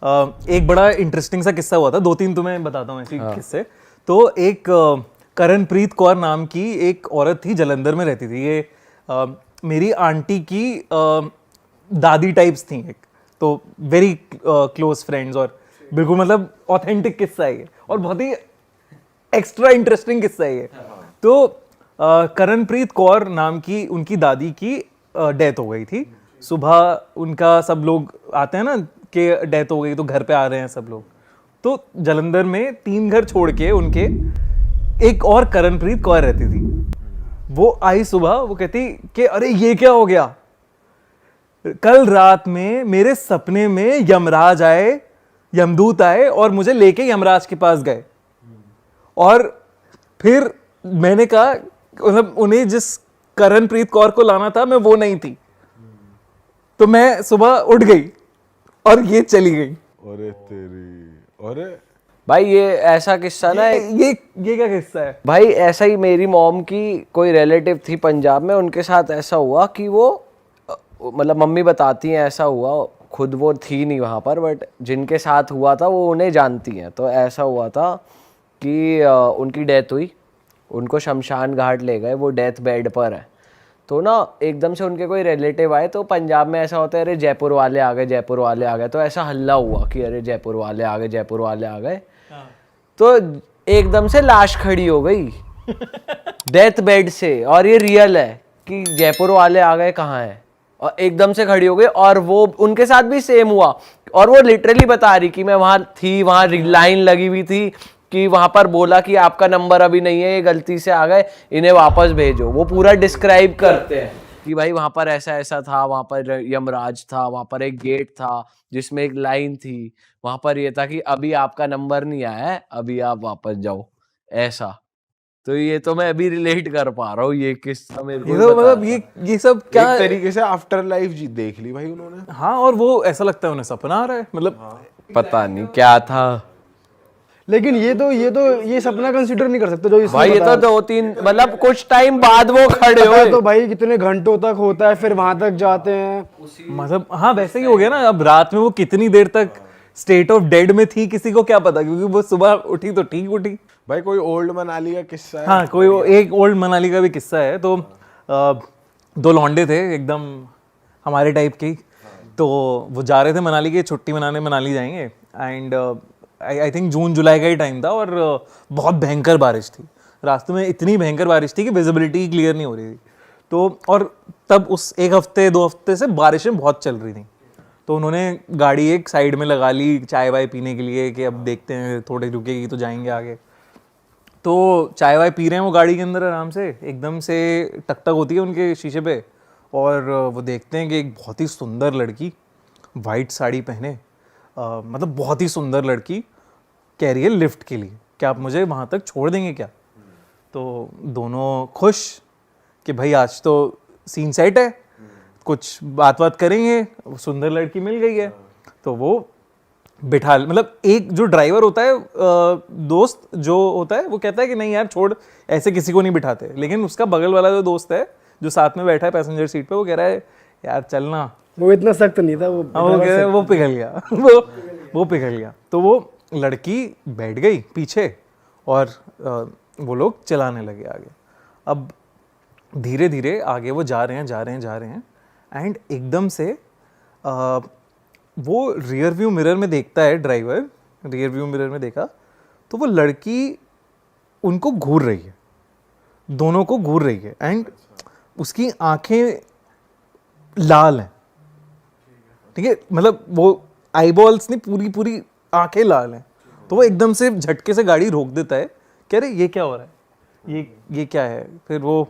एक बड़ा इंटरेस्टिंग सा किस्सा हुआ था, 2-3 तुम्हें बताता हूँ ऐसे किस्से। तो एक करणप्रीत कौर नाम की एक औरत थी, जलंधर में रहती थी। ये मेरी आंटी की दादी टाइप्स थी एक, तो वेरी क्लोज फ्रेंड्स, और बिल्कुल मतलब ऑथेंटिक किस्सा है ये, और बहुत ही एक्स्ट्रा इंटरेस्टिंग किस्सा है ये। तो करणप्रीत कौर नाम की उनकी दादी की डेथ हो गई थी। सुबह उनका सब लोग आते हैं ना कि डेथ हो गई, तो घर पे आ रहे हैं सब लोग। तो जलंधर में 3 घर छोड़ के उनके एक और करणप्रीत कौर रहती थी। वो आई सुबह, वो कहती कि अरे ये क्या हो गया, कल रात में मेरे सपने में यमराज आए, यमदूत आए और मुझे लेके यमराज के पास गए। और फिर मैंने कहा, मतलब उन्हें जिस करणप्रीत कौर को लाना था मैं वो नहीं थी, तो मैं सुबह उठ गई और ये चली गई। अरे तेरी, अरे भाई ये ऐसा किस्सा ना, ये क्या किस्सा है भाई ऐसा ही मेरी मॉम की कोई रिलेटिव थी पंजाब में, उनके साथ ऐसा हुआ कि वो मतलब मम्मी बताती हैं ऐसा हुआ, खुद वो थी नहीं वहाँ पर, बट जिनके साथ हुआ था वो उन्हें जानती हैं। तो ऐसा हुआ था कि उनकी डेथ हुई, उनको शमशान घाट ले गए, वो डेथ बेड पर है। तो ना एकदम से उनके कोई रिलेटिव आए, तो पंजाब में ऐसा होता है अरे जयपुर वाले आ गए, जयपुर वाले आ गए, तो ऐसा हल्ला हुआ कि अरे जयपुर वाले आ गए, जयपुर वाले आ गए। तो एकदम से लाश खड़ी हो गई डेथ बेड से, और ये रियल है कि जयपुर वाले आ गए कहाँ है, और एकदम से खड़ी हो गई। और वो उनके साथ भी सेम हुआ, और वो लिटरली बता रही कि मैं वहां थी, वहां लाइन लगी हुई थी, कि वहां पर बोला कि आपका नंबर अभी नहीं है, ये गलती से आ गए, इन्हें वापस भेजो। वो पूरा डिस्क्राइब करते हैं कि भाई वहां पर ऐसा ऐसा था, वहां पर यमराज था, वहां पर एक गेट था जिसमें एक लाइन थी, वहां पर ये था कि अभी आपका नंबर नहीं आया है, अभी आप वापस जाओ, ऐसा। तो ये तो मैं अभी रिलेट कर पा रहा हूँ, ये किस्सा मेरे को ये तो मतलब ये सब क्या एक तरीके से आफ्टर लाइफ जी देख ली भाई उन्होंने। हाँ, और वो ऐसा लगता है उन्हें सपना आ रहा है, मतलब पता नहीं क्या था लेकिन ये सपना कंसीडर नहीं कर सकते जो इसने भाई। ये तो बताया। 2-3 मतलब कुछ टाइम बाद वो खड़े पता है हुए। तो भाई कितने घंटों तक होता है, फिर वहां तक जाते हैं। मतलब हाँ वैसे ही हो गया ना। अब रात में वो कितनी देर तक स्टेट ऑफ डेड में थी किसी को क्या पता, क्योंकि वो सुबह उठी तो ठीक उठी। भाई कोई ओल्ड मनाली का किस्सा है? हाँ, एक ओल्ड मनाली का भी किस्सा है। तो 2 लौंडे थे एकदम हमारे टाइप के, तो वो जा रहे थे मनाली की छुट्टी मनाने, मनाली जाएंगे। एंड आई थिंक जून जुलाई का ही टाइम था, और बहुत भयंकर बारिश थी। रास्ते में इतनी भयंकर बारिश थी कि विजिबिलिटी क्लियर नहीं हो रही थी। तो और तब उस 1 हफ्ते 2 हफ्ते से बारिशें बहुत चल रही थी। तो उन्होंने गाड़ी एक साइड में लगा ली चाय वाय पीने के लिए, कि अब देखते हैं थोड़ी रुकेगी तो जाएंगे आगे। तो चाय वाय पी रहे हैं वो गाड़ी के अंदर आराम से, एकदम से टकटक होती है उनके शीशे पे, और वो देखते हैं कि एक बहुत ही सुंदर लड़की वाइट साड़ी पहने, मतलब बहुत ही सुंदर लड़की कह रही है लिफ्ट के लिए कि आप मुझे वहाँ तक छोड़ देंगे क्या। तो दोनों खुश कि भाई आज तो सीन सेट है, कुछ बात करेंगे, सुंदर लड़की मिल गई है। तो वो बिठा, मतलब एक जो ड्राइवर होता है, दोस्त जो होता है, वो कहता है कि नहीं यार छोड़, ऐसे किसी को नहीं बिठाते। लेकिन उसका बगल वाला जो दोस्त है जो साथ में बैठा है पैसेंजर सीट पे, वो कह रहा है यार चलना। वो इतना सख्त नहीं था, वो कह रहा है वो पिघल गया वो पिघल गया। तो वो लड़की बैठ गई पीछे, और वो लोग चलाने लगे आगे। अब धीरे धीरे आगे वो जा रहे हैं, एंड एकदम से वो रियर व्यू मिरर में देखता है, ड्राइवर रियर व्यू मिरर में देखा तो वो लड़की उनको घूर रही है, दोनों को घूर रही है, एंड उसकी आंखें लाल हैं। ठीक है, मतलब वो आईबॉल्स नहीं, पूरी आंखें लाल हैं। तो वो एकदम से झटके से गाड़ी रोक देता है, कह रहे ये क्या हो रहा है, ये क्या है। फिर वो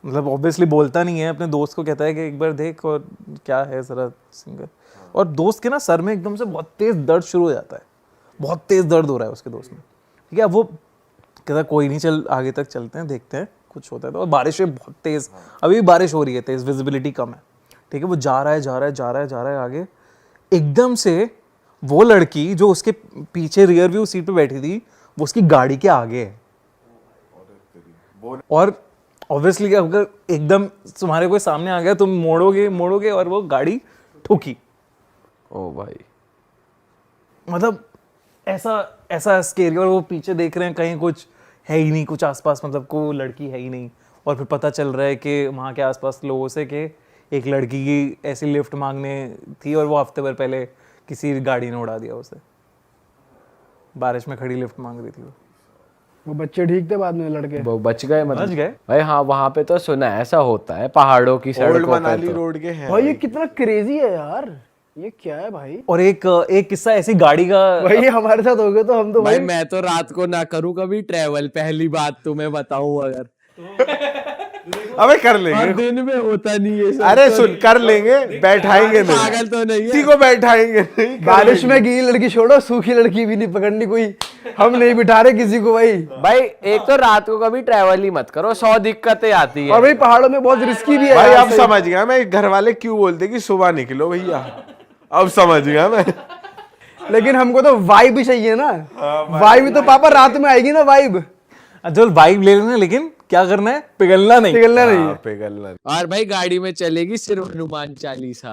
मतलब ऑब्वियसली बोलता नहीं है, अपने दोस्त को कहता है कि एक बार देख और क्या है जरा सिंगर। और दोस्त के ना सर में एकदम से बहुत तेज दर्द शुरू हो जाता है, बहुत तेज दर्द हो रहा है उसके दोस्त में। ठीक है, वो कहता है कोई नहीं, चल आगे तक चलते हैं, देखते हैं कुछ होता है। तो और बारिश है बहुत तेज, अभी भी बारिश हो रही है तेज, विजिबिलिटी कम है। ठीक है, वो जा रहा है आगे। एकदम से वो लड़की जो उसके पीछे रियर व्यू सीट पे बैठी थी, वो उसकी गाड़ी के आगे है। और ऑब्वियसली अगर एकदम तुम्हारे कोई सामने आ गया, तुम मोड़ोगे, और वो गाड़ी ठुकी। ओ भाई, मतलब ऐसा ऐसा स्केरी, और वो पीछे देख रहे हैं कहीं कुछ है ही नहीं, कुछ आसपास मतलब कोई लड़की है ही नहीं। और फिर पता चल रहा है कि वहाँ के आसपास लोगों से कि एक लड़की की ऐसी लिफ्ट मांगने थी और वो हफ्ते भर पहले किसी गाड़ी ने उड़ा दिया उसे, बारिश में खड़ी लिफ्ट मांग रही थी वो बच्चे ठीक थे बाद में लड़के। वो बच गए बच मतलब। गए। भाई हाँ, वहां पे तो सुना है ऐसा होता है पहाड़ों की ओल्ड सड़कों पे मनाली तो। रोड के हैं भाई ये कितना क्रेजी है यार, ये क्या है भाई। और एक एक किस्सा ऐसी गाड़ी का, भाई ये हमारे साथ हो गया तो हम तो भाई भाई मैं तो रात को ना करूँ कभी ट्रेवल, पहली बात तुम्हें बताऊं अगर। अबे कर लेंगे, और दिन में होता नहीं है सब। अरे सुन कर लेंगे, बैठाएंगे नहीं, पागल तो नहीं किसी है। को बैठाएंगे नहीं, बारिश में गीली लड़की छोड़ो, सूखी लड़की भी नहीं पकड़नी कोई, हम नहीं बिठा रहे किसी को भाई। भाई एक तो रात को कभी ट्रेवल ही मत करो, 100 दिक्कतें आती और है। भाई पहाड़ों में बहुत रिस्की भी है भाई यार अब से। समझ गया मैं घर वाले क्यों बोलते कि सुबह निकलो भैया, अब समझ गया मैं। लेकिन हमको तो वाइब भी चाहिए ना, वाइब तो पापा रात में आएगी ना वाइब, जो वाइब ले लेना, लेकिन क्या करना है, पिघलना नहीं। पिघलना नहीं है। हाँ, पिघलना। और भाई गाड़ी में चलेगी सिर्फ हनुमान चालीसा।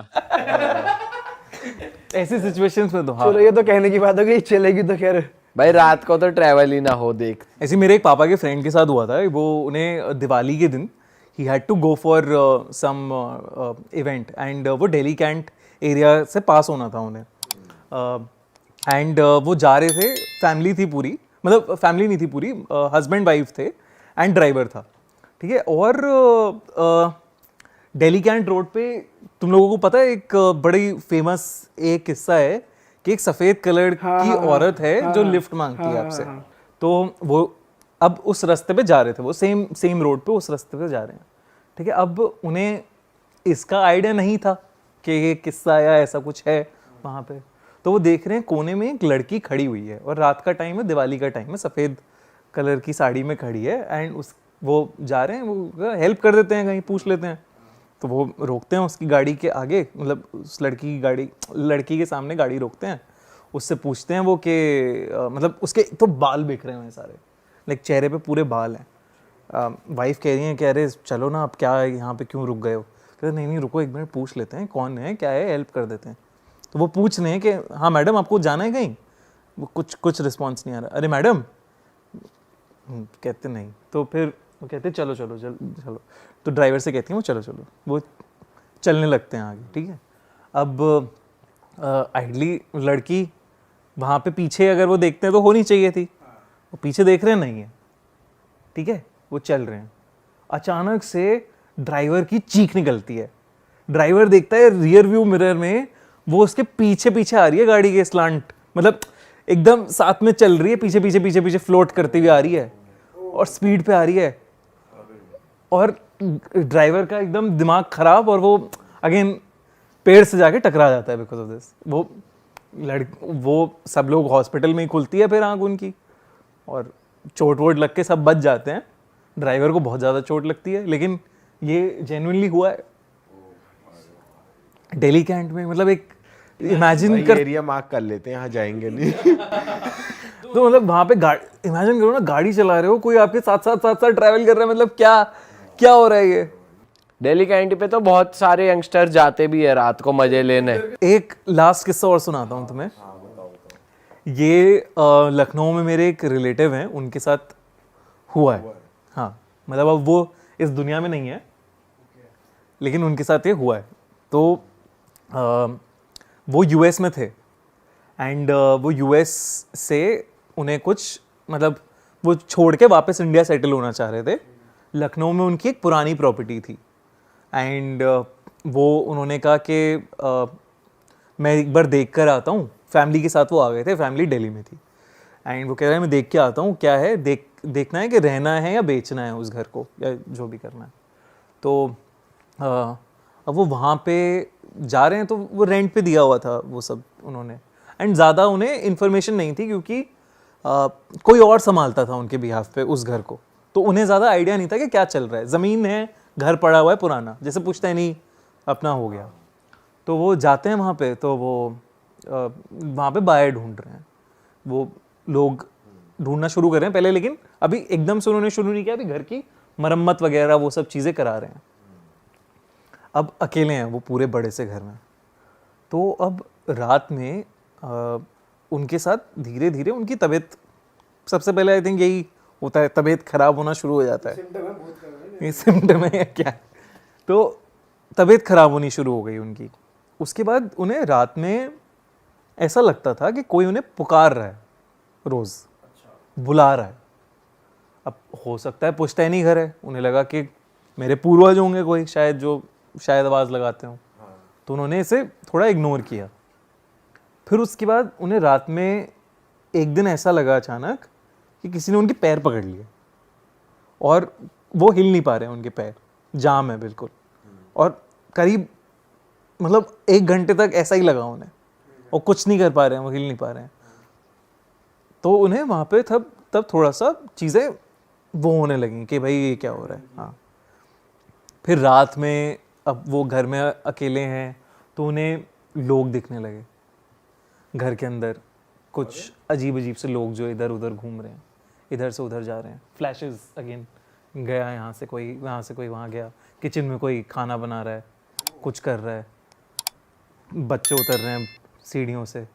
ऐसी सिचुएशंस में तो हाँ। चलो ये तो कहने की बात हो गई, चलेगी तो खैर। भाई रात को तो ट्रेवल ही ना हो देख। ऐसे मेरे एक पापा के फ्रेंड के साथ हुआ था, वो उन्हें दिवाली के दिन ही had to go for some event, and वो दिल्ली कैंट एरिया से पास होना था उन्हें, एंड वो जा रहे थे, फैमिली थी पूरी, मतलब फैमिली नहीं थी पूरी, हस्बैंड वाइफ थे एंड ड्राइवर था, ठीक है। और दिल्ली कैंट रोड पे तुम लोगों को पता है एक बड़ी फेमस एक किस्सा है कि एक सफ़ेद कलर की औरत है जो लिफ्ट मांगती है आपसे। तो वो अब उस रास्ते पे जा रहे थे, वो सेम रोड पे उस रास्ते पे जा रहे हैं, ठीक है। अब उन्हें इसका आइडिया नहीं था कि ये किस्सा या ऐसा कुछ है वहाँ पे, तो वो देख रहे हैं कोने में एक लड़की खड़ी हुई है, और रात का टाइम है, दिवाली का टाइम है, सफ़ेद कलर की साड़ी में खड़ी है, एंड उस वो जा रहे हैं, वो हेल्प कर देते हैं, कहीं पूछ लेते हैं। तो वो रोकते हैं उसकी गाड़ी के आगे, मतलब उस लड़की की गाड़ी, लड़की के सामने गाड़ी रोकते हैं, उससे पूछते हैं वो कि मतलब उसके तो बाल बिखरे हुए हैं सारे, लाइक चेहरे पे पूरे बाल हैं। वाइफ कह रही है कि अरे चलो ना, आप क्या यहाँ पे क्यों रुक गए हो? कहते नहीं नहीं रुको, एक मिनट पूछ लेते हैं कौन है क्या है, हेल्प कर देते हैं। तो वो पूछ रहे हैं कि हाँ मैडम आपको जाना है कहीं? वो कुछ रिस्पॉन्स नहीं आ रहा। अरे मैडम, कहते नहीं। तो फिर वो कहते चलो चलो चलो चलो, तो ड्राइवर से कहती हैं वो चलो चलो, वो चलने लगते हैं आगे, ठीक है। अब आइडली लड़की वहाँ पे पीछे अगर वो देखते हैं तो होनी चाहिए थी, वो पीछे देख रहे हैं, नहीं है, ठीक है, वो चल रहे हैं। अचानक से ड्राइवर की चीख निकलती है, ड्राइवर देखता है रियर व्यू मिरर में वो उसके पीछे पीछे आ रही है गाड़ी के स्लांट, मतलब एकदम साथ में चल रही है, पीछे पीछे पीछे पीछे फ्लोट करती हुई आ रही है और स्पीड पे आ रही है, और ड्राइवर का एकदम दिमाग खराब, और वो अगेन पेड़ से जाके टकरा जाता है बिकॉज ऑफ दिस। वो सब लोग हॉस्पिटल में ही खुलती है फिर आंख उनकी, और चोट वोट लग के सब बच जाते हैं। ड्राइवर को बहुत ज़्यादा चोट लगती है, लेकिन ये जेन्युइनली हुआ है दिल्ली कैंट में। मतलब एक इमेजिन कर, एरिया मार्क कर लेते हैं, यहाँ जाएंगे नहीं। तो मतलब वहाँ पे गाड़ी, इमेजिन करो ना, गाड़ी चला रहे हो, कोई आपके साथ साथ ट्रैवल कर रहा है, मतलब क्या हो रहा है ये। दिल्ली कैंटी पे तो बहुत सारे यंगस्टर जाते भी है रात को मजे लेने। एक लास्ट किस्सा और सुनाता हूँ तुम्हें। ये लखनऊ में मेरे एक रिलेटिव हैं, उनके साथ हुआ है। हाँ, मतलब अब वो इस दुनिया में नहीं है, लेकिन उनके साथ ये हुआ है। तो वो यूएस में थे, एंड वो यूएस से उन्हें कुछ, मतलब वो छोड़ के वापस इंडिया सेटल होना चाह रहे थे। लखनऊ में उनकी एक पुरानी प्रॉपर्टी थी, एंड वो उन्होंने कहा कि मैं एक बार देख कर आता हूँ। फैमिली के साथ वो आ गए थे, फैमिली दिल्ली में थी, एंड वो कह रहे हैं मैं देख के आता हूँ क्या है, देखना है कि रहना है या बेचना है उस घर को, या जो भी करना है। तो अब वो वहाँ पे जा रहे हैं, तो वो रेंट पे दिया हुआ था वो सब उन्होंने, एंड ज़्यादा उन्हें इन्फॉर्मेशन नहीं थी क्योंकि कोई और संभालता था उनके बिहाफ पे उस घर को, तो उन्हें ज़्यादा आइडिया नहीं था कि क्या चल रहा है। ज़मीन है, घर पड़ा हुआ है पुराना, जैसे पूछते हैं नहीं अपना हो गया। तो वो जाते हैं वहाँ पे, तो वो वहाँ पे बायर ढूंढ रहे हैं, वो लोग ढूंढना शुरू कर रहे हैं पहले, लेकिन अभी एकदम से उन्होंने शुरू नहीं किया, अभी घर की मरम्मत वगैरह वो सब चीज़ें करा रहे हैं। अब अकेले हैं वो पूरे बड़े से घर में। तो अब रात में उनके साथ धीरे धीरे उनकी तबीयत, सबसे पहले आई थिंक यही होता है, तबीयत खराब होना शुरू हो जाता है, ये सिम्टम है क्या, तो तबीयत खराब होनी शुरू हो गई उनकी। उसके बाद उन्हें रात में ऐसा लगता था कि कोई उन्हें पुकार रहा है, रोज बुला रहा है। अब हो सकता है पुश्तैनी घर है, उन्हें लगा कि मेरे पूर्वज होंगे कोई शायद जो शायद आवाज़ लगाते हों, तो उन्होंने इसे थोड़ा इग्नोर किया। फिर उसके बाद उन्हें रात में एक दिन ऐसा लगा अचानक कि किसी ने उनके पैर पकड़ लिए और वो हिल नहीं पा रहे हैं, उनके पैर जाम है बिल्कुल, और करीब मतलब 1 घंटे तक ऐसा ही लगा उन्हें, और कुछ नहीं कर पा रहे हैं, वो हिल नहीं पा रहे हैं। तो उन्हें वहाँ पे तब थोड़ा सा चीज़ें वो होने लगी कि भाई ये क्या हो रहा है। हाँ, फिर रात में अब वो घर में अकेले हैं तो उन्हें लोग दिखने लगे घर के अंदर, कुछ अजीब अजीब से लोग जो इधर उधर घूम रहे हैं, इधर से उधर जा रहे हैं, फ्लैशेस अगेन, गया यहाँ से कोई वहाँ गया, किचन में कोई खाना बना रहा है, कुछ कर रहा है, बच्चे उतर रहे हैं सीढ़ियों से,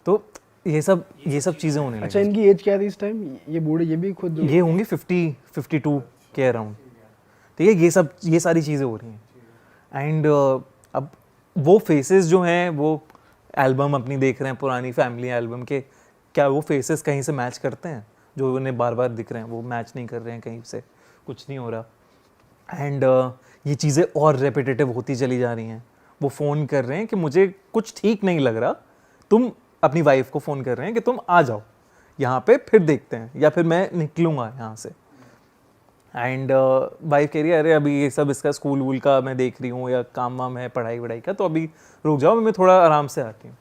तो ये सब चीज़ें होने लगी। अच्छा, इनकी एज क्या थी इस टाइम? ये बूढ़े, ये भी खुद ये होंगे 50-52 के अराउंड, ठीक है। ये सारी चीज़ें हो रही हैं एंड अब वो फेसेस जो हैं, वो एल्बम अपनी देख रहे हैं पुरानी फैमिली एल्बम के, क्या वो फेसेस कहीं से मैच करते हैं? जो उन्हें बार बार दिख रहे हैं वो मैच नहीं कर रहे हैं, कहीं से कुछ नहीं हो रहा। एंड ये चीज़ें और रेपिटेटिव होती चली जा रही हैं। वो फ़ोन कर रहे हैं कि मुझे कुछ ठीक नहीं लग रहा, तुम अपनी वाइफ को फ़ोन कर रहे हैं कि तुम आ जाओ यहाँ पे, फिर देखते हैं, या फिर मैं निकलूँगा यहाँ से। एंड वाइफ कह रही है अरे अभी ये सब इसका स्कूल वूल का मैं देख रही हूँ, या काम वाम है पढ़ाई वढ़ाई का, तो अभी रुक जाओ, मैं थोड़ा आराम से आती हूँ।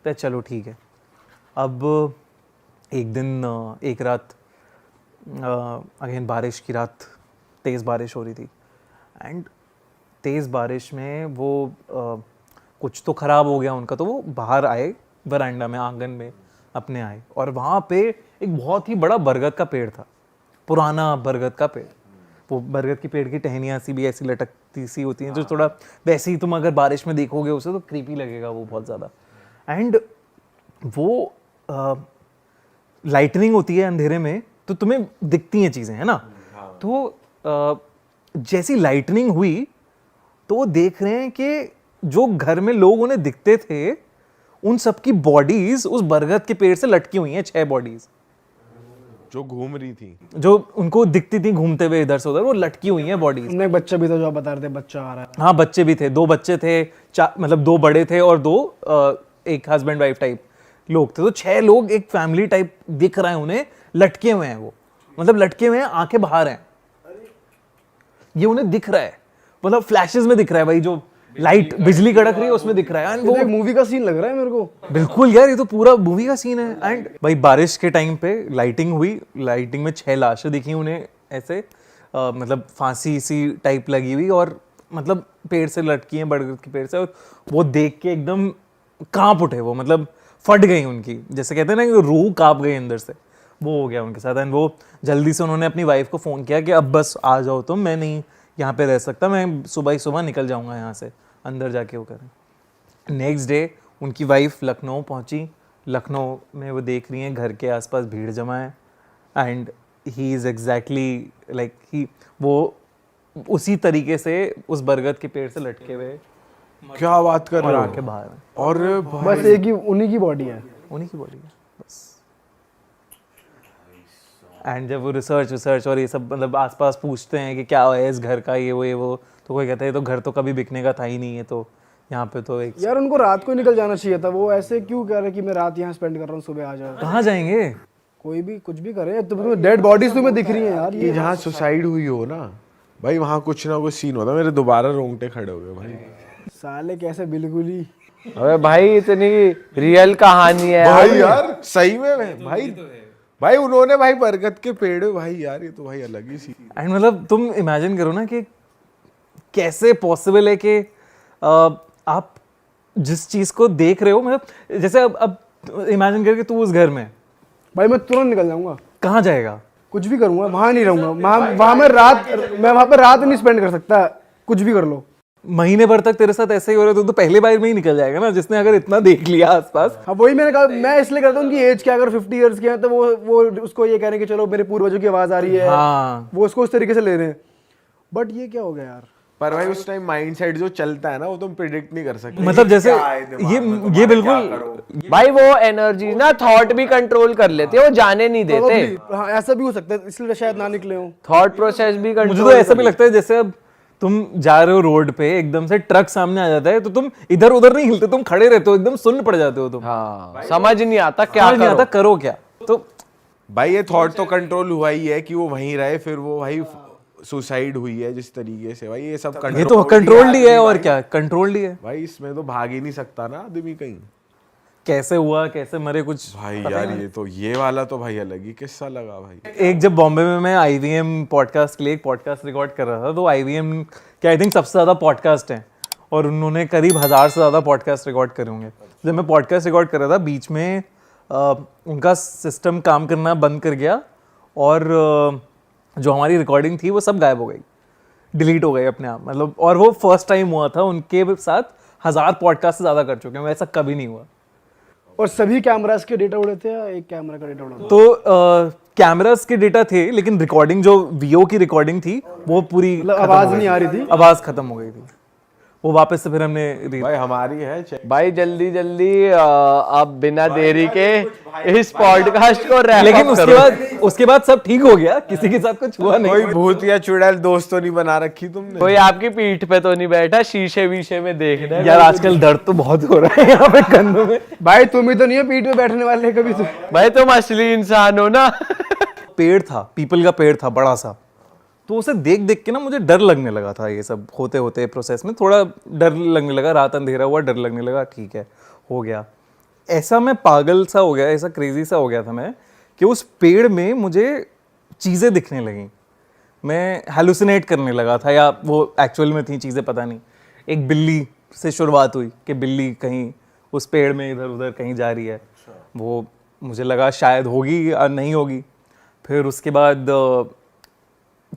तो चलो ठीक है। अब एक दिन एक रात अगेन बारिश की रात, तेज़ बारिश हो रही थी एंड तेज़ बारिश में वो कुछ तो ख़राब हो गया उनका, तो वो बाहर आए वरांडा में, आंगन में अपने आए, और वहाँ पे एक बहुत ही बड़ा बरगद का पेड़ था, पुराना बरगद का पेड़। वो बरगद के पेड़ की टहनियाँ सी भी ऐसी लटकती सी होती हैं, जो थोड़ा वैसे ही तुम अगर बारिश में देखोगे उसे तो क्रीपी लगेगा वो बहुत ज़्यादा। एंड वो लाइटनिंग होती है अंधेरे में, तो तुम्हें दिखती हैं चीज़ें, है ना। तो जैसी लाइटनिंग हुई तो वो देख रहे हैं कि जो घर में लोग उन्हें दिखते थे, उन सबकी बॉडीज उस बरगद के पेड़ से लटकी हुई हैं, 6 बॉडीज जो घूम रही थी, जो उनको दिखती थी घूमते हुए इधर से उधर, वो लटकी हुई हैं बॉडीज। उनमें एक बच्चा भी था जो आप बता रहे थे, बच्चा आ रहा है। हाँ, बच्चे भी थे, 2 बच्चे थे, मतलब 2 बड़े थे और 2 एक हस्बैंड वाइफ टाइप लोग थे। तो 6 लोग एक फैमिली टाइप दिख रहे हैं उन्हें, लटके हुए हैं वो, मतलब लटके हुए हैं, आंखें बाहर हैं, ये उन्हें दिख रहा है, मतलब फ्लैशेस में दिख रहा है भाई, जो लाइट बिजली कड़क रही है उसमें दिख रहा है। एंड वो एक मूवी का सीन लग रहा है मेरे को। बिल्कुल यार, ये तो पूरा मूवी का सीन है। एंड भाई बारिश के टाइम पे लाइटिंग हुई, लाइटिंग में 6 लाशें दिखी उन्हें ऐसे, मतलब फांसी सी टाइप लगी हुई, और मतलब पेड़ से लटकी हैं, बरगद के पेड़ से, और वो देख के एकदम कांप उठे वो, मतलब फट गई उनकी, जैसे कहते हैं ना कि रूह कांप गई अंदर से, वो हो गया उनके साथ। एंड वो जल्दी से उन्होंने अपनी वाइफ को फ़ोन किया कि अब बस आ जाओ तुम, मैं नहीं यहाँ पे रह सकता, मैं सुबह ही सुबह निकल जाऊँगा यहाँ से, अंदर जाके वो करें। नेक्स्ट डे उनकी वाइफ लखनऊ पहुँची। लखनऊ में वो देख रही हैं घर के आसपास भीड़ जमा है, and he is exactly like he, वो उसी तरीके से उस बरगद के पेड़ से लटके हुए, क्या बात कर और रहे आके हो? बाहर हैं। और बस एक ही उन्हीं की बॉडी है। उन्हीं की बॉडी है बस। एंड जब वो रिसर्च और ये सब मतलब आसपास पूछते हैं कि क्या है इस घर का, ये वो, तो कोई कहता है तो घर तो कभी बिकने का था ही नहीं है, तो यहाँ पे तो एक यार उनको रात को ही निकल जाना चाहिए था। वो ऐसे क्यों कह रहे कि मैं रात यहाँ स्पेंड कर रहा हूँ, सुबह आ जाओ। कहाँ जाएंगे? कोई भी कुछ भी करे, तो डेड बॉडीज तुम्हें दिख रही हैं यार। ये जहाँ सुसाइड हुई हो ना भाई, वहाँ कुछ ना कुछ सीन होता, मेरे दोबारा रोंगटे खड़े हो गए भाई। साले कैसे बिल्कुल ही। अबे भाई इतनी रियल कहानी है भाई यार सही में भाई उन्होंने भाई बरगद के पेड़, भाई यार ये तो भाई अलग ही सी। एंड मतलब तुम इमेजिन करो ना कि कैसे पॉसिबल है कि आप जिस चीज को देख रहे हो, मतलब जैसे अब इमेजिन करके तू उस घर में, भाई मैं तुरंत निकल जाऊंगा। कहाँ जाएगा? कुछ भी करूंगा, वहां नहीं रहूंगा। वहां मैं वहां पर रात नहीं स्पेंड कर सकता। कुछ भी कर लो। महीने भर तक तेरे साथ ऐसे ही हो रहा है तो पहले बार में ही निकल जाएगा ना, जिसने अगर इतना देख लिया आसपास। हाँ वही मैंने कहा, मैं इसलिए कहता हूँ उनकी एज क्या, अगर 50 इयर्स के हैं तो वो उसको ये कह रहे हैं कि चलो मेरे पूर्वजों की आवाज आ रही है, हाँ। वो उसको उस तरीके से ले रहे हैं। बट ये क्या हो गया यार। पर भाई उस टाइम माइंडसेट जो चलता है ना वो तुम प्रिडिक्ट नहीं कर सकते। मतलब जैसे क्या है दिमाग में तुम्हारे, ये क्या बिल्कुल करो। भाई वो एनर्जी ना थॉट भी कंट्रोल कर लेते हैं, वो जाने नहीं देते। Probably, हाँ ऐसा भी हो सकता है, इसलिए शायद ना निकले हो। थॉट प्रोसेस भी मुझे कंट्रोल तो ऐसा भी लगता है जैसे अब तुम जा रहे हो रोड पे, एकदम से ट्रक सामने आ जाता है तो तुम इधर उधर नहीं हिलते, तुम खड़े रहते हो, एकदम सुन्न पड़ जाते हो तुम। हाँ समझ नहीं आता क्या समझ नहीं आता करो। करो क्या। तो भाई ये थॉट तो कंट्रोल हुआ ही है कि वो वहीं रहे, फिर वो भाई सुसाइड हुई है जिस तरीके से, भाई ये सब ये तो कंट्रोल्ड ही है, और क्या कंट्रोल्ड ही है। भाई इसमें तो भाग ही नहीं सकता ना आदमी कहीं। कैसे हुआ कैसे मरे कुछ भाई यार ये वाला तो भाई अलग ही किस्सा लगा भाई। एक जब बॉम्बे में मैं IVM पॉडकास्ट के लिए एक पॉडकास्ट रिकॉर्ड कर रहा था, तो IVM के आई थिंक सबसे ज़्यादा पॉडकास्ट हैं और उन्होंने करीब 1000 से ज़्यादा पॉडकास्ट रिकॉर्ड करे होंगे। जब मैं पॉडकास्ट रिकॉर्ड कर रहा था, बीच में उनका सिस्टम काम करना बंद कर गया और जो हमारी रिकॉर्डिंग थी वो सब गायब हो गई, डिलीट हो गई अपने आप। मतलब और वो फर्स्ट टाइम हुआ था उनके साथ, 1000 पॉडकास्ट से ज़्यादा कर चुके हैं, वैसा कभी नहीं हुआ। और सभी कैमरास के डेटा उड़े थे या एक कैमरा का डेटा उड़ा था? तो कैमरास के डेटा थे, लेकिन रिकॉर्डिंग जो VO की रिकॉर्डिंग थी वो पूरी मतलब आवाज नहीं आ रही थी? आवाज खत्म हो गई थी, वो वापस से फिर हमने भाई हमारी है भाई जल्दी जल्दी आप बिना देरी के इस पॉडकास्ट को रैप लेकिन अप उसके बाद सब ठीक हो गया, किसी के साथ कुछ हुआ नहीं। कोई भूत या चुड़ैल दोस्त तो नहीं बना रखी तुमने? कोई आपकी पीठ पे तो नहीं बैठा शीशे वीशे में देख रहा है? यार आजकल दर्द तो बहुत हो रहा है यहाँ पे कंधों में। भाई तुम ही तो नहीं है पीठ पे बैठने वाले कभी तो। भाई तुम असली इंसान हो ना। पेड़ था, पीपल का पेड़ था बड़ा सा, तो उसे देख देख के ना मुझे डर लगने लगा था। ये सब होते होते प्रोसेस में थोड़ा डर लगने लगा, रात अंधेरा हुआ, डर लगने लगा, ठीक है हो गया। ऐसा मैं पागल सा हो गया, ऐसा क्रेजी सा हो गया था मैं कि उस पेड़ में मुझे चीज़ें दिखने लगीं, मैं हेलुसिनेट करने लगा था, या वो एक्चुअल में थी चीज़ें पता नहीं। एक बिल्ली से शुरुआत हुई कि बिल्ली कहीं उस पेड़ में इधर उधर कहीं जा रही है, वो मुझे लगा शायद होगी या नहीं होगी। फिर उसके बाद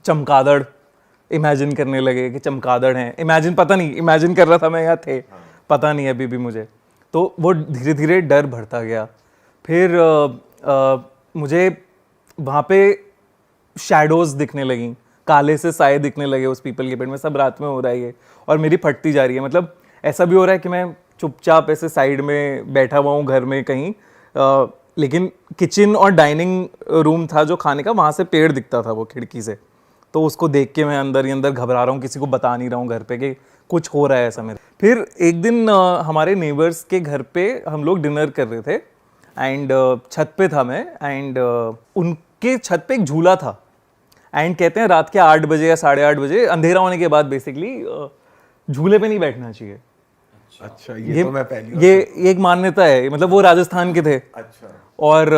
चमगादड़ इमेजिन करने लगे कि चमगादड़ हैं, इमेजिन पता नहीं इमेजिन कर रहा था मैं या थे पता नहीं अभी भी मुझे। तो वो धीरे धीरे डर बढ़ता गया। फिर मुझे वहाँ पे शैडोज़ दिखने लगीं, काले से साए दिखने लगे उस पीपल के पेड़ में। सब रात में हो रहा है ये, और मेरी फटती जा रही है। मतलब ऐसा भी हो रहा है कि मैं चुपचाप ऐसे साइड में बैठा हुआ हूँ घर में कहीं, लेकिन किचन और डाइनिंग रूम था जो खाने का, वहाँ से पेड़ दिखता था वो खिड़की से। तो उसको देख के मैं अंदर ही अंदर घबरा रहा हूँ, किसी को बता नहीं रहा हूँ घर पे कि कुछ हो रहा है ऐसा मेरे। फिर एक दिन हमारे नेबर्स के घर पे हम लोग डिनर कर रहे थे, एंड छत पे था मैं, एंड उनके छत पे एक झूला था। एंड कहते हैं रात के 8 बजे या 8:30 बजे अंधेरा होने के बाद बेसिकली झूले पे नहीं बैठना चाहिए। अच्छा ये तो मैं पहली ये एक मान्यता है, मतलब वो राजस्थान के थे। अच्छा। और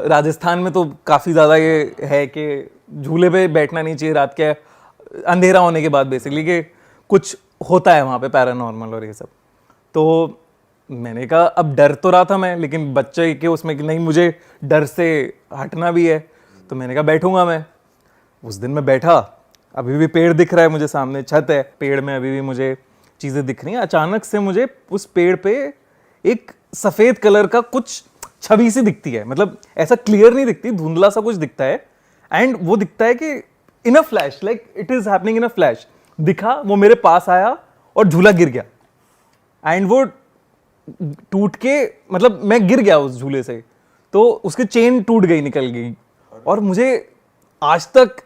राजस्थान में तो काफ़ी ज़्यादा ये है कि झूले पे बैठना नहीं चाहिए रात के अंधेरा होने के बाद, बेसिकली कि कुछ होता है वहाँ पे पैरानॉर्मल और ये सब। तो मैंने कहा अब डर तो रहा था मैं, लेकिन बच्चे के उसमें कि नहीं मुझे डर से हटना भी है, तो मैंने कहा बैठूंगा मैं। उस दिन मैं बैठा, अभी भी पेड़ दिख रहा है मुझे सामने, छत है, पेड़ में अभी भी मुझे चीज़ें दिख रही हैं। अचानक से मुझे उस पेड़ पे एक सफ़ेद कलर का कुछ छवि सी दिखती है, मतलब ऐसा क्लियर नहीं दिखती, धुंधला सा कुछ दिखता है। एंड वो दिखता है कि in a flash, like it is happening in a flash. दिखा, वो मेरे पास आया और झूला गिर गया। एंड वो टूट के, मतलब मैं गिर गया उस झूले से, तो उसकी चेन टूट गई, निकल गई। और मुझे आज तक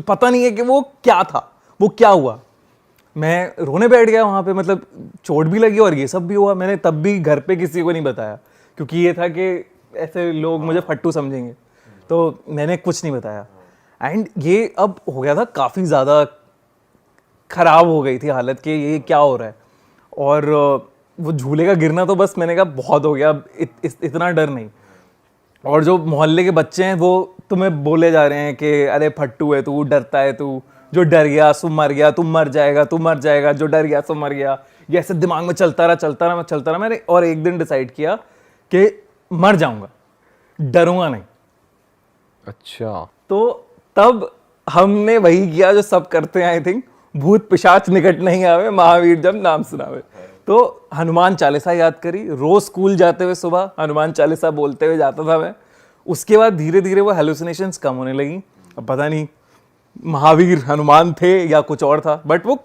पता नहीं है कि वो क्या था, वो क्या हुआ। मैं रोने बैठ गया वहाँ पे, मतलब चोट भी लगी और ये सब भी हुआ। मैंने तब भी घर पे किसी को नहीं बताया, क्योंकि ये था कि ऐसे लोग मुझे फट्टू समझेंगे, तो मैंने कुछ नहीं बताया। एंड ये अब हो गया था, काफ़ी ज़्यादा ख़राब हो गई थी हालत कि ये क्या हो रहा है। और वो झूले का गिरना तो बस मैंने कहा बहुत हो गया, अब इतना डर नहीं। और जो मोहल्ले के बच्चे हैं वो तुम्हें बोले जा रहे हैं कि अरे फट्टू है तू, डरता है तू, जो डर गया सो मर गया, तू मर जाएगा, तू मर जाएगा, जो डर गया सो मर गया। ये ऐसे दिमाग में चलता रहा। मैंने और एक दिन डिसाइड किया कि मर जाऊंगा, डरूंगा नहीं। अच्छा। तो तब हमने वही किया जो सब करते हैं आई थिंक, भूत पिशाच निकट नहीं आवे, महावीर जब नाम सुनावे। तो हनुमान चालीसा याद करी, रोज स्कूल जाते हुए सुबह हनुमान चालीसा बोलते हुए जाता था मैं। उसके बाद धीरे धीरे वो हेलुसिनेशंस कम होने लगी। अब पता नहीं महावीर हनुमान थे या कुछ और था, बट वो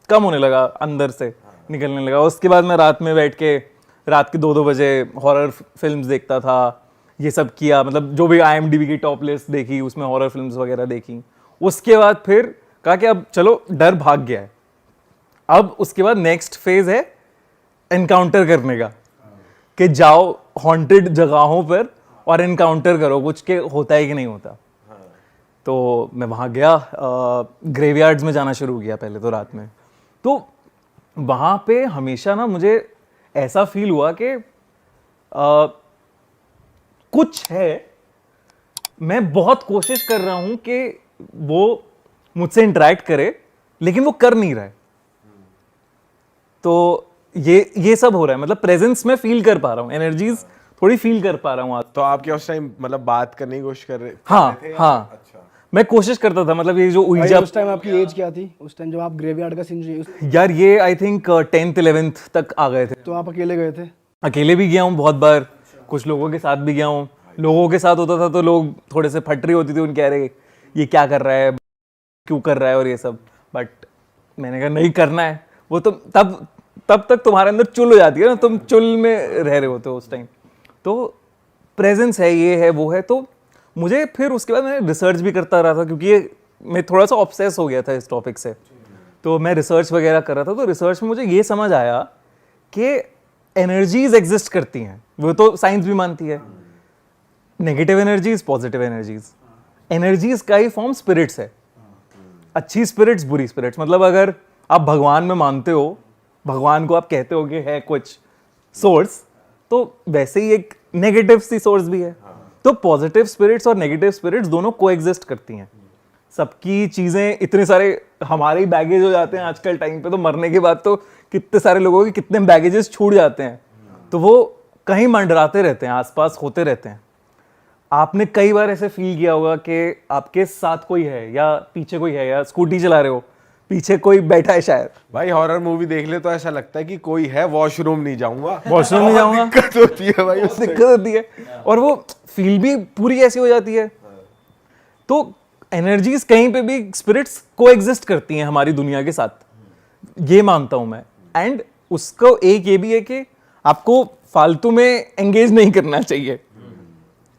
कम होने लगा, अंदर से निकलने लगा। उसके बाद मैं रात में बैठ के रात के 2-2 बजे हॉरर फिल्म्स देखता था, ये सब किया, मतलब जो भी IMDb की टॉप लिस्ट देखी उसमें हॉरर फिल्म्स वगैरह देखी। उसके बाद फिर कहा कि अब चलो डर भाग गया है, अब उसके बाद नेक्स्ट फेज है एनकाउंटर करने का, कि जाओ हॉन्टेड जगहों पर और एनकाउंटर करो कुछ के होता है कि नहीं होता। तो मैं वहाँ गया, ग्रेवयार्ड्स में जाना शुरू किया पहले तो रात में। तो वहाँ पे हमेशा ना मुझे ऐसा फील हुआ कि कुछ है, मैं बहुत कोशिश कर रहा हूँ कि वो मुझसे इंटरेक्ट करे, लेकिन वो कर नहीं रहा है। तो ये सब हो रहा है, मतलब प्रेजेंस में फील कर पा रहा हूँ, एनर्जीज थोड़ी फील कर पा रहा हूँ आज। तो आप क्या उस टाइम मतलब बात करने की कोशिश कर रहे थे? हाँ, अच्छा। मैं कोशिश करता था, मतलब ये जो भाई उइजा, उस टाइम आपकी एज क्या थी उस टाइम जब आप ग्रेवयार्ड का सीन यार ये आई थिंक 10th 11th तक आ गए थे। तो आप अकेले गए थे? अकेले भी गया हूँ बहुत बार, कुछ लोगों के साथ भी गया हूँ। लोगों के साथ होता था तो लोग थोड़े से फटरी होती थी, उनके अरे ये क्या कर रहा है, क्यों कर रहा है और ये सब। बट मैंने कहा नहीं करना है। वो तो तब तक तुम्हारे अंदर चुल हो जाती है ना, तुम चुल में रह रहे होते हो उस टाइम। तो प्रेजेंस है, ये है, वो है। तो मुझे फिर उसके बाद मैं रिसर्च भी करता रहा था, क्योंकि ये मैं थोड़ा सा ऑब्सेस हो गया था इस टॉपिक से। तो मैं रिसर्च वगैरह कर रहा था। तो रिसर्च में मुझे ये समझ आया कि एनर्जीज एग्जिस्ट करती हैं, वो तो साइंस भी मानती है। Negative energies, positive energies, energies का ही फॉर्म स्पिरिट्स है। अच्छी स्पिरिट्स, बुरी स्पिरिट्स। मतलब अगर आप भगवान में मानते हो, भगवान को आप कहते हो कि है कुछ सोर्स, तो वैसे ही एक नेगेटिव सी सोर्स भी है। तो पॉजिटिव स्पिरिट्स और नेगेटिव स्पिरिट्स दोनों कोएग्जिस्ट करती हैं। सबकी चीजें, इतने सारे हमारे ही बैगेज हो जाते हैं आजकल टाइम पे, तो मरने के बाद तो कितने सारे लोगों के कितने बैगेजेस छूट जाते हैं, तो वो कहीं मंडराते रहते हैं, आसपास होते रहते हैं। आपने कई बार ऐसे फील किया होगा कि आपके साथ कोई है या पीछे कोई है, या स्कूटी चला रहे हो, पीछे कोई बैठा है शायद। भाई हॉरर मूवी देख ले तो ऐसा लगता है कि कोई है, वॉशरूम नहीं जाऊंगा, वॉशरूम नहीं जाऊंगा, दिक्कत होती है भाई, उससे। दिक्कत होती है। और वो फील भी पूरी ऐसी हो जाती है। तो एनर्जीज कहीं पे भी, स्पिरिट्स कोएग्जिस्ट करती हैं हमारी दुनिया के साथ, ये मानता हूं मैं। एंड उसको एक ये भी है कि आपको फालतू में एंगेज नहीं करना चाहिए।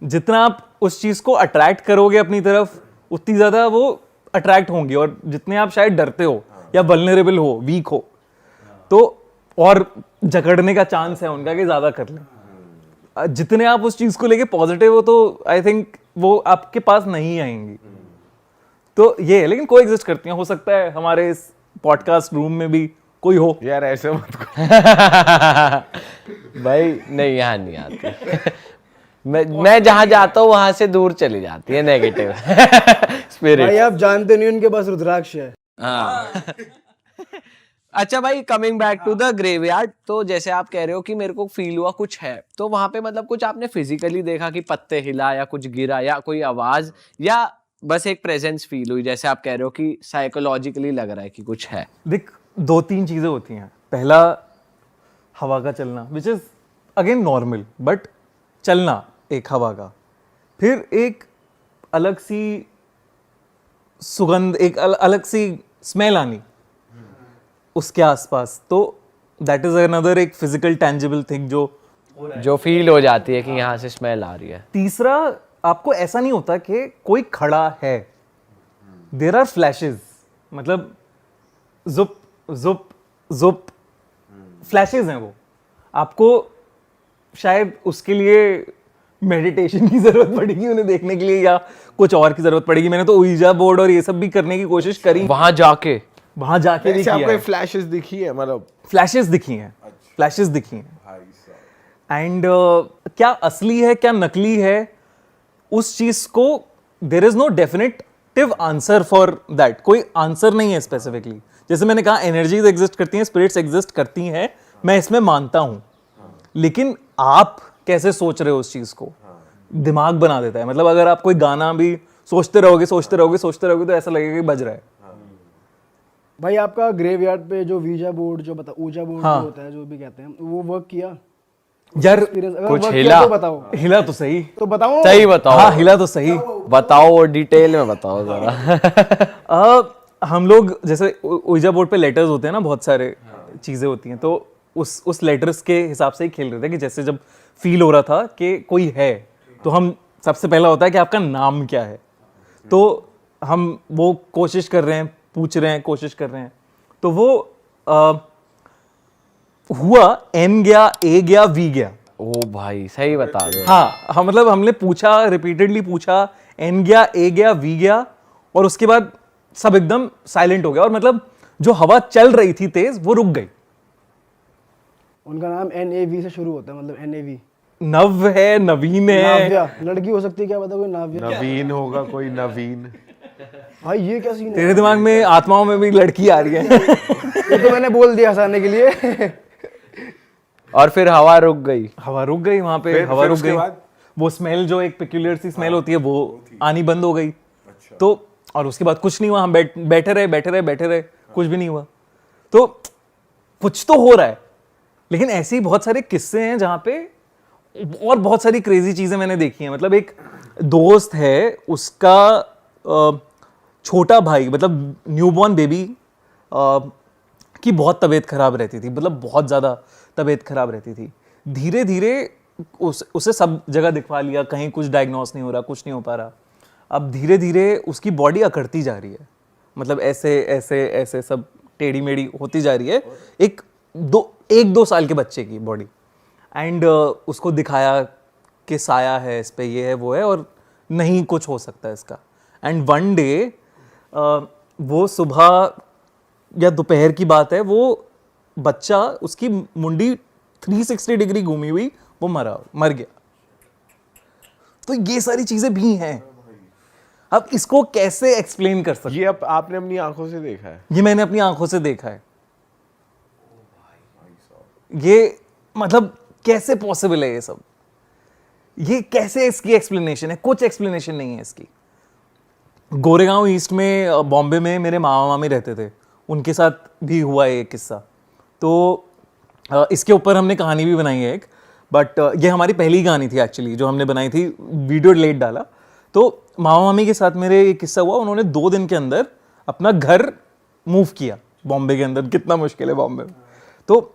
जितना आप उस चीज को अट्रैक्ट करोगे अपनी तरफ, उतनी ज्यादा वो अट्रैक्ट होंगी। और जितने आप शायद डरते हो या वल्नरेबल हो, वीक हो, तो और जकड़ने का चांस है उनका कि ज्यादा कर लें। जितने आप उस चीज को लेके पॉजिटिव हो, तो आई थिंक वो आपके पास नहीं आएंगी। तो ये है, लेकिन कोएग्जिस्ट करती हैं। हो सकता है हमारे इस पॉडकास्ट रूम में भी कोई हो। यार ऐसे मत करो। भाई नहीं, यहाँ नहीं आती। मैं जहाँ जाता हूँ वहां से दूर चली जाती है नेगेटिव स्पिरिट। भाई आप जानते नहीं, उनके पास रुद्राक्ष है। हाँ। अच्छा भाई, coming back to the graveyard, तो जैसे आप कह रहे हो कि मेरे को फील हुआ कुछ है, तो वहां पे मतलब कुछ आपने फिजिकली देखा कि पत्ते हिला या कुछ गिरा या कोई आवाज, या बस एक प्रेजेंस फील हुई, जैसे आप कह रहे हो कि साइकोलॉजिकली लग रहा है कि कुछ है? देख, 2-3 चीजें होती हैं। पहला, हवा का चलना, which is again normal, but चलना एक हवा का। फिर एक अलग सी सुगंध, एक अलग सी स्मेल आनी उसके आसपास। तो दैट इज अनदर एक फिजिकल टेंजिबल थिंग जो फील हो जाती है कि यहाँ से स्मेल आ रही है। तीसरा, आपको ऐसा नहीं होता कि कोई खड़ा है, देयर आर फ्लैशेस, मतलब जुप जुप जुप फ्लैशेस हैं वो। आपको शायद उसके लिए मेडिटेशन की जरूरत पड़ेगी उन्हें देखने के लिए, या कुछ और की जरूरत पड़ेगी। मैंने तो ऊइजा बोर्ड और ये सब भी करने की कोशिश करी, वहां जाके भी ऐसे किया आपको है। फ्लैशेस दिखी है? मतलब फ्लैशेस दिखी हैं, फ्लैशेस दिखी हैं। एंड क्या असली है क्या नकली है, उस चीज को there is no definitive answer for that. कोई आंसर नहीं है स्पेसिफिकली। जैसे मैंने कहा, एनर्जीज एग्जिस्ट करती हैं, स्पिरिट्स एग्जिस्ट करती हैं, मैं इसमें मानता हूं। लेकिन आप कैसे सोच रहे हो उस चीज को, दिमाग बना देता है। मतलब अगर आप कोई गाना भी सोचते रहोगे तो ऐसा लगेगा कि बज रहा है। भाई आपका ग्रेवयार्ड पे जो वीजा बोर्ड जो ऊजा बोर्ड हाँ। जो होता है जो भी कहते हैं वो वर्क किया यार एक्सपीरियंस अगर कुछ work हिला? किया तो बताओ हिला तो सही। तो बताओ सही बताओ, हाँ हिला तो सही। बताओ और डिटेल में बताओ जरा। हम लोग जैसे ओइजा बोर्ड पे लेटर्स होते हैं ना, बहुत सारे चीजें होती हैं, तो उस लेटर्स के हिसाब से ही खेल रहे थे कि जैसे जब फील हो रहा था कि कोई है, तो हम सबसे पहला होता है कि आपका नाम क्या है, तो हम वो कोशिश कर रहे हैं, पूछ रहे हैं, कोशिश कर रहे हैं, तो वो हुआ N गया, A गया, V गया। ओ भाई सही बता दो। हाँ मतलब हमने पूछा, रिपीटेडली पूछा, N गया, A गया, V गया, और उसके बाद सब एकदम साइलेंट हो गया, और मतलब जो हवा चल रही थी तेज वो रुक गई। उनका नाम NAV से शुरू होता है, मतलब NAV। नव है, नवीन है। नाव्या लड़की हो सकती है, क्या पता कोई नाव्या। नवीन होगा कोई, नवीन। भाई ये क्या सीन है? तेरे दिमाग में आत्माओं में भी लड़की आ रही है। ये तो मैंने बोल दिया हंसाने के लिए। और फिर हवा रुक गई। हवा रुक गई वहां पे, फिर हवा रुक उसके गई। बाद? वो स्मेल जो एक पेक्यूलियर सी स्मेल होती है वो आनी बंद हो गई। तो और उसके बाद कुछ नहीं हुआ, हम बैठे रहे, कुछ भी नहीं हुआ। तो कुछ तो हो रहा है, लेकिन ऐसे ही बहुत सारे किस्से हैं जहां पे और बहुत सारी क्रेजी चीजें मैंने देखी हैं। मतलब एक दोस्त है, उसका छोटा भाई, मतलब न्यूबॉर्न बेबी की बहुत तबीयत खराब रहती थी, मतलब बहुत ज़्यादा तबीयत खराब रहती थी। धीरे धीरे उसे सब जगह दिखवा लिया, कहीं कुछ डायग्नोस नहीं हो रहा, कुछ नहीं हो पा रहा। अब धीरे धीरे उसकी बॉडी अकड़ती जा रही है, मतलब ऐसे ऐसे ऐसे सब टेढ़ी मेढ़ी होती जा रही है, एक दो साल के बच्चे की बॉडी। एंड उसको दिखाया कि साया है इस पे, ये है वो है, और नहीं कुछ हो सकता है इसका। एंड वन डे वो सुबह या दोपहर की बात है, वो बच्चा, उसकी मुंडी 360 डिग्री घूमी हुई, वो मर गया। तो ये सारी चीजें भी हैं। अब इसको कैसे एक्सप्लेन कर सकते? ये अब आपने अपनी आंखों से देखा है? ये मैंने अपनी आंखों से देखा है। ये मतलब कैसे पॉसिबल है ये सब? ये कैसे इसकी एक्सप्लेनेशन है? कुछ एक्सप्लेनेशन नहीं है इसकी। गोरेगांव ईस्ट में, बॉम्बे में मेरे मामा मामी रहते थे, उनके साथ भी हुआ है एक किस्सा। तो इसके ऊपर हमने कहानी भी बनाई है एक, बट ये हमारी पहली कहानी थी एक्चुअली जो हमने बनाई थी, वीडियो लेट डाला। तो मामा मामी के साथ मेरे एक किस्सा हुआ, उन्होंने 2 दिन के अंदर अपना घर मूव किया बॉम्बे के अंदर। कितना मुश्किल है बॉम्बे में। तो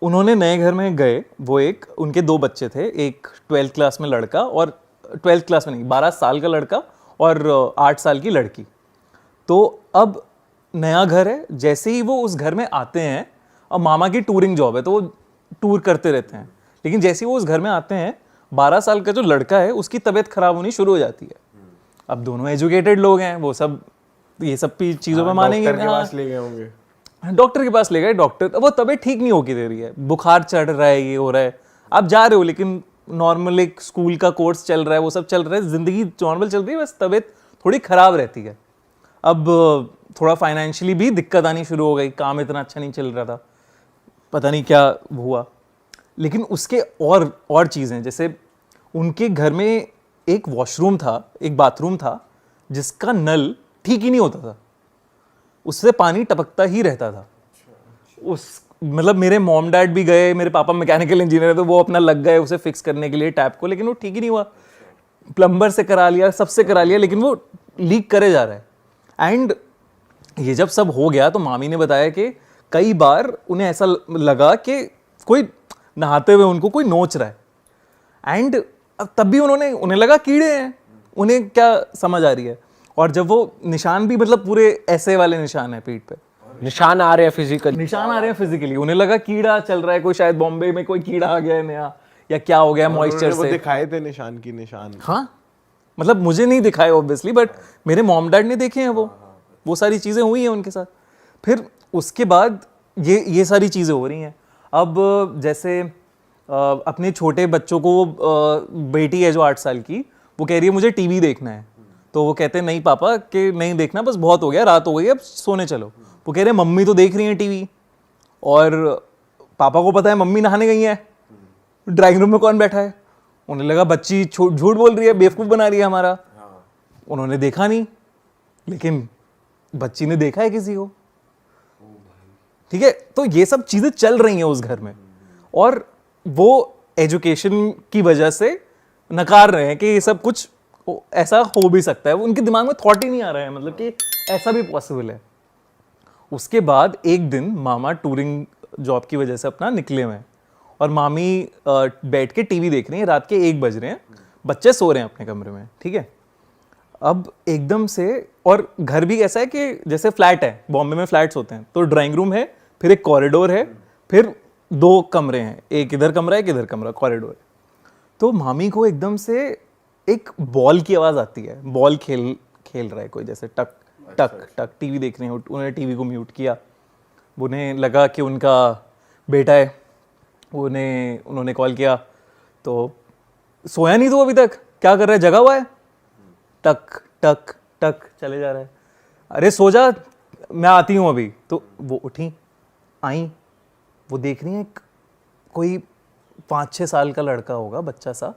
उन्होंने नए घर में गए, वो एक, उनके 2 बच्चे थे, एक 12th क्लास में लड़का, और 12th क्लास में नहीं, 12 साल का लड़का और 8 साल की लड़की। तो अब नया घर है, जैसे ही वो उस घर में आते हैं, और मामा की टूरिंग जॉब है तो वो टूर करते रहते हैं, लेकिन जैसे ही वो उस घर में आते हैं, 12 साल का जो लड़का है उसकी तबीयत खराब होनी शुरू हो जाती है। अब दोनों एजुकेटेड लोग हैं, वो सब ये सब चीज़ों में मानेंगे। डॉक्टर के पास ले गए होंगे। डॉक्टर के पास ले गए, डॉक्टर, वो तबीयत ठीक नहीं होगी दे रही है, बुखार चढ़ रहा है, ये हो रहा है। आप जा रहे हो, लेकिन नॉर्मल एक स्कूल का कोर्स चल रहा है, वो सब चल रहा है, जिंदगी नॉर्मल चल रही है, बस तबीयत थोड़ी खराब रहती है। अब थोड़ा फाइनेंशियली भी दिक्कत आनी शुरू हो गई, काम इतना अच्छा नहीं चल रहा था, पता नहीं क्या हुआ। लेकिन उसके और चीज़ें, जैसे उनके घर में एक वॉशरूम था, एक बाथरूम था, जिसका नल ठीक ही नहीं होता था, उससे पानी टपकता ही रहता था। मतलब मेरे मॉम डैड भी गए, मेरे पापा मैकेनिकल इंजीनियर है, तो वो अपना लग गए उसे फिक्स करने के लिए टैप को, लेकिन वो ठीक ही नहीं हुआ। प्लम्बर से करा लिया, सबसे करा लिया, लेकिन वो लीक करे जा रहा है। एंड ये जब सब हो गया तो मामी ने बताया कि कई बार उन्हें ऐसा लगा कि कोई नहाते हुए उनको कोई नोच रहा है। एंड तब भी उन्हें लगा कीड़े हैं, उन्हें क्या समझ आ रही है। और जब वो निशान भी, मतलब पूरे ऐसे वाले निशान है पीठ पे, निशान आ रहे हैं फिजिकल, निशान आ रहे हैं फिजिकली, उन्हें लगा कीड़ा चल रहा है, कोई शायद बॉम्बे में कोई कीड़ा आ गया है नया, या क्या हो गया मॉइस्चर वो से। दिखाए थे निशान की निशान। हाँ मतलब मुझे नहीं दिखाए ऑब्वियसली, बट मेरे मॉम डैड ने देखे हैं वो सारी चीज़ें हुई हैं उनके साथ। फिर उसके बाद ये सारी चीज़ें हो रही हैं। अब जैसे अपने छोटे बच्चों को, बेटी है जो 8 साल की, वो कह रही है मुझे टीवी देखना है, तो वो कहते हैं नहीं पापा कि नहीं देखना, बस बहुत हो गया, रात हो गई, अब सोने चलो। वो कह रहे हैं मम्मी तो देख रही हैं टीवी, और पापा को पता है मम्मी नहाने गई है, ड्राइंग रूम में कौन बैठा है। उन्हें लगा बच्ची झूठ बोल रही है, बेवकूफ़ बना रही है हमारा। उन्होंने देखा नहीं, लेकिन बच्ची ने देखा है किसी को। ठीक है, तो ये सब चीजें चल रही हैं उस घर में, और वो एजुकेशन की वजह से नकार रहे हैं कि ये सब कुछ ऐसा हो भी सकता है। उनके दिमाग में थॉट ही नहीं आ रहा है, मतलब कि ऐसा भी पॉसिबल है। उसके बाद एक दिन मामा टूरिंग जॉब की वजह से अपना निकले हुए हैं, और मामी बैठ के टीवी देख रही हैं, रात के 1 बज रहे हैं, बच्चे सो रहे हैं अपने कमरे में, ठीक है। अब एकदम से, और घर भी ऐसा है कि जैसे फ्लैट है, बॉम्बे में फ्लैट्स होते हैं, तो ड्राइंग रूम है, फिर एक कॉरिडोर है, फिर 2 कमरे हैं, एक इधर कमरा एक इधर कमरा, कॉरिडोर है। तो मामी को एकदम से एक बॉल की आवाज़ आती है, बॉल खेल रहा है कोई, जैसे टक टक टक, टीवी देख रहे हैं, उन्होंने टीवी को म्यूट किया, उन्हें लगा कि उनका बेटा है, उन्होंने कॉल किया, तो सोया नहीं तो अभी तक, क्या कर रहा है, जगा हुआ है, टक टक टक चले जा रहा है, अरे सो जा, मैं आती हूँ अभी। तो वो उठी, आई, वो देख रही है कोई 5-6 साल का लड़का होगा, बच्चा सा,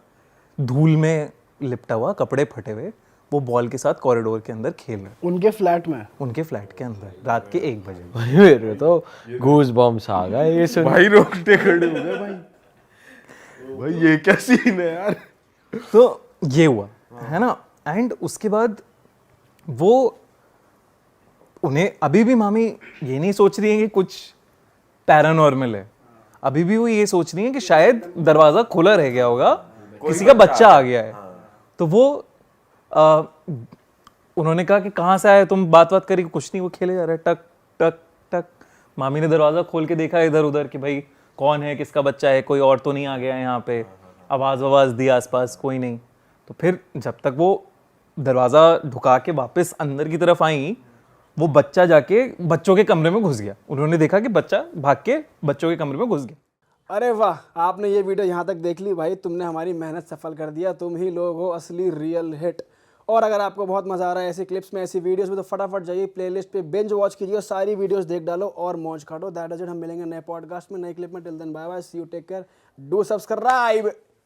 धूल में लिपटा हुआ, कपड़े फटे हुए, वो बॉल के साथ कॉरिडोर के अंदर खेल रहा है, उनके फ्लैट में, उनके फ्लैट के अंदर, रात के 1 बजे। भाई मेरे तो गूज बम्स आ गए ये सुन। भाई रोकते खड़े हो गए भाई ये क्या सीन है यार। तो ये हुआ है ना। एंड उसके बाद वो, उन्हें अभी भी मामी ये नहीं सोच रही है कि कुछ पैरानॉर्मल है, अभी भी वो ये सोच रही है कि शायद दरवाजा खुला रह गया होगा, किसी का बच्चा आ गया है। तो वो उन्होंने कहा कि कहाँ से आए तुम, बात करी, कुछ नहीं, वो खेले जा रहा है, टक टक टक। मामी ने दरवाजा खोल के देखा इधर उधर कि भाई कौन है, किसका बच्चा है, कोई और तो नहीं आ गया है यहाँ पे, आवाज दी आसपास, कोई नहीं। तो फिर जब तक वो दरवाजा ढुका के वापस अंदर की तरफ आई, वो बच्चा जाके बच्चों के कमरे में घुस गया। उन्होंने देखा कि बच्चा भाग के बच्चों के कमरे में घुस गया। अरे वाह, आपने ये वीडियो यहाँ तक देख ली भाई, तुमने हमारी मेहनत सफल कर दिया, तुम ही लोग हो असली रियल हिट। और अगर आपको बहुत मजा आ रहा है ऐसी क्लिप्स में, ऐसी वीडियोस में, तो फटाफट जाइए प्लेलिस्ट पे बिंज वॉच कीजिए और सारी वीडियोस देख डालो और मौज काटो। दैट इज इट, हम मिलेंगे नए पॉडकास्ट में, नए क्लिप में। Till then bye bye, see you, take care, do subscribe.